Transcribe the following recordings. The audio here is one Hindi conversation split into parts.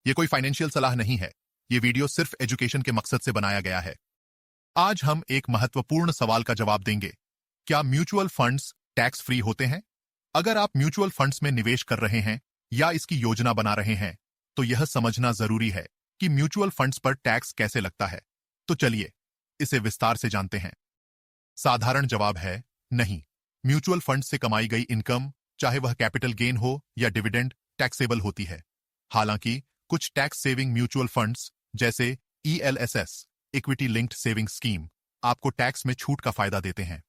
ये कोई फाइनेंशियल सलाह नहीं है। ये वीडियो सिर्फ एजुकेशन के मकसद से बनाया गया है। आज हम एक महत्वपूर्ण सवाल का जवाब देंगे। क्या म्यूचुअल फंड्स टैक्स फ्री होते हैं? अगर आप म्यूचुअल फंड्स में निवेश कर रहे हैं या इसकी योजना बना रहे हैं, तो यह समझना जरूरी है कि म्यूचुअल फंड्स पर टैक्स कैसे लगता है। तो चलिए इसे विस्तार से जानते हैं। साधारण जवाब है नहीं। म्यूचुअल फंड से कमाई गई इनकम, चाहे वह कैपिटल गेन हो या डिविडेंड, टैक्सेबल होती है। हालांकि कुछ टैक्स सेविंग म्यूचुअल फंड्स जैसे ELSS equity linked saving scheme आपको टैक्स में छूट का फायदा देते हैं।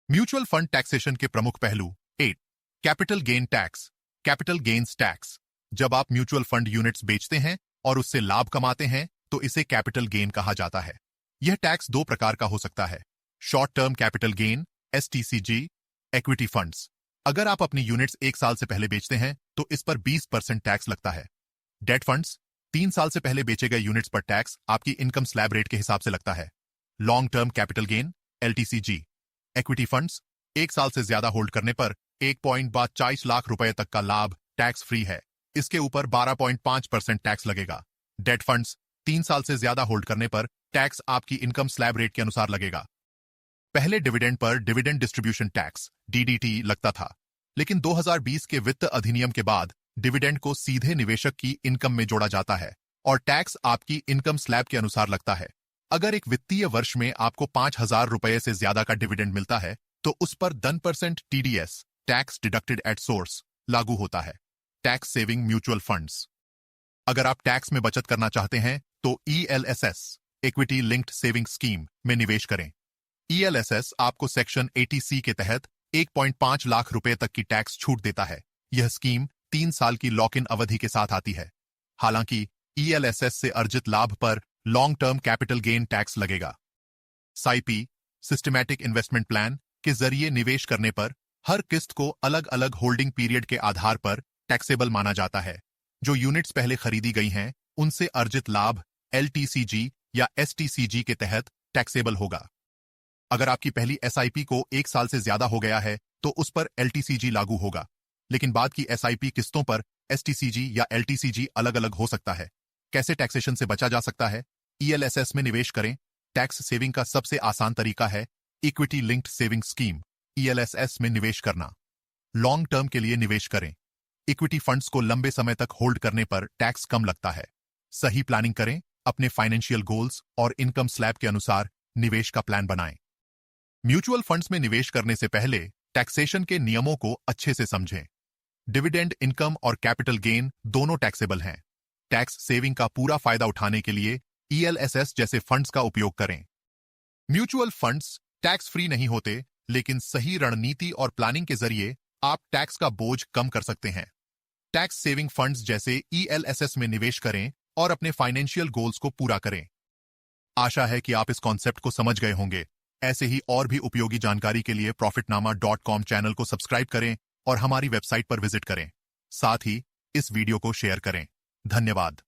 म्यूचुअल फंड टैक्सेशन के प्रमुख पहलू 8 capital gain tax, capital gains tax. जब आप म्यूचुअल फंड यूनिट्स बेचते हैं और उससे लाभ कमाते हैं तो इसे कैपिटल गेन कहा जाता है। यह टैक्स दो प्रकार का हो सकता है। Short term capital gain STCG, equity funds. अगर आप अपनी यूनिट्स 1 साल से पहले बेचते हैं तो इस पर 20% टैक्स लगता है। डेट फंड्स, 3 साल से पहले बेचे गए यूनिट्स पर टैक्स आपकी इनकम स्लैब रेट के हिसाब से लगता है। Long term capital gain LTCG, equity funds, 1 साल से ज्यादा होल्ड करने पर 1.42 लाख रुपए तक का लाभ टैक्स फ्री है। इसके ऊपर 12.5% टैक्स लगेगा। डेट फंड्स, 3 साल से ज्यादा होल्ड करने पर टैक्स आपकी इनकम स्लैब रेट के अनुसार लगेगा। पहले dividend per dividend distribution tax DDT लगता था, लेकिन 2020 के वित्त अधिनियम के बाद डिविडेंड को सीधे निवेशक की इनकम में जोड़ा जाता है और टैक्स आपकी इनकम स्लैब के अनुसार लगता है। अगर एक वित्तीय वर्ष में आपको 5,000 रुपए से ज्यादा का डिविडेंड मिलता है तो उस पर 10% TDS tax deducted at source लागू होता है। Tax saving mutual funds. अगर आप टैक्स में बचत करना चाहते हैं तो ELSS equity linked saving scheme में निवेश करें। ELSS आपको सेक्शन 80C के तहत 1.5 लाख रुपए तक की टैक्स छूट देता है। यह स्कीम 3 साल की लॉक इन अवधि के साथ आती है। हालांकि ELSS से अर्जित लाभ पर long term capital gain tax लगेगा। SIP सिस्टमैटिक इन्वेस्टमेंट प्लान के जरिए निवेश करने पर हर किस्त को अलग अलग होल्डिंग पीरियड के आधार पर टैक्सेबल माना जाता है। जो यूनिट्स पहले खरीदी गई हैं उनसे अर्जित लाभ LTCG या STCG के तहत टैक्सेबल होगा। अगर आपकी पहली SIP को 1 साल से ज्यादा हो गया है तो उस पर LTCG लागू होगा, लेकिन बाद की SIP किस्तों पर STCG या LTCG अलग अलग हो सकता है। कैसे टैक्सेशन से बचा जा सकता है? ELSS में निवेश करें। टैक्स सेविंग का सबसे आसान तरीका है equity linked saving scheme ELSS में निवेश करना। लॉन्ग टर्म के लिए निवेश करें। इक्विटी फंड्स को लंबे समय तक होल्ड करने पर टैक्स कम लगता है। सही प्लानिंग करें। अपने फाइनेंशियल गोल्स और इनकम स्लैब के अनुसार निवेश का प्लान बनाएं। म्यूचुअल फंड्स में निवेश करने से पहले टैक्सेशन के नियमों को अच्छे से समझें। डिविडेंड इनकम और कैपिटल गेन दोनों टैक्सेबल हैं। टैक्स सेविंग का पूरा फायदा उठाने के लिए ELSS जैसे फंड्स का उपयोग करें। म्यूचुअल फंड्स टैक्स फ्री नहीं होते, लेकिन सही रणनीति और प्लानिंग के जरिए आप टैक्स का बोझ कम कर सकते हैं। टैक्स सेविंग फंड्स जैसे ELSS में निवेश करें और अपने फाइनेंशियल गोल्स को पूरा करें। आशा है कि आप इस कॉन्सेप्ट को समझ गए होंगे। ऐसे ही और भी उपयोगी जानकारी के लिए profitnama.com चैनल को सब्सक्राइब करें और हमारी वेबसाइट पर विजिट करें। साथ ही इस वीडियो को शेयर करें। धन्यवाद।